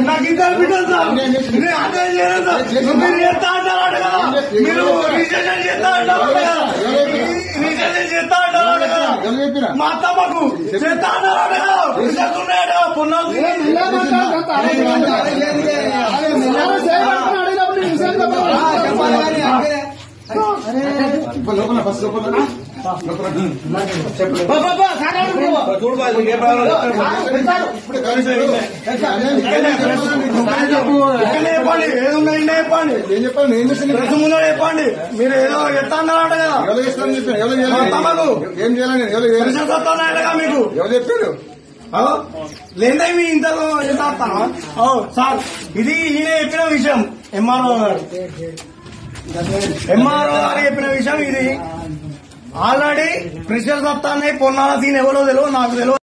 నాకు ఇద్దరు బిడ్డలు సార్. నేను అదే చేయలేదు సార్. మీరు చేస్తా అంటారు కదా, మీరు రిజిస్ట్రేషన్ చేస్తా అంటారు కదా, రిజిస్ట్రేషన్ చేస్తా అంటారు కదా, మా అత్తమ్మకు చేస్తా అన్నారు కదా, రిజల్ట్ ఉన్నాయట కదా, పొన్నాలు చెప్పండి. మీరు ఏదో ఎత్తా అన్నారట కదా, ఏం చేయాలి మీకు ఎవరు చెప్పారు? లేదా మీ ఇంతలో సార్, ఇది ఈయన చెప్పిన విషయం. ఎంఆర్ఓ గారు చెప్పిన విషయం ఇది. ఆల్రెడీ ప్రెషర్ వస్తానే పొన్నాల సీన్ ఎవరో తెలియదు, నాకు తెలియదు.